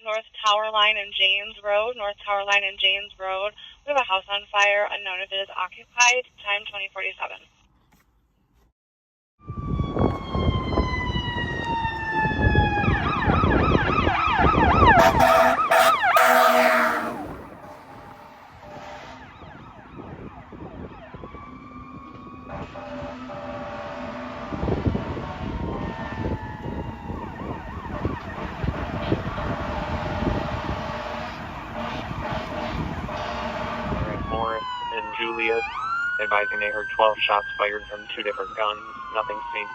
North Tower Line and James Road. North Tower Line and James Road. We have a house on fire, unknown if it is occupied. Time 2047. Morris and Juliet, advising they heard 12 shots fired from 2 different guns. Nothing seen.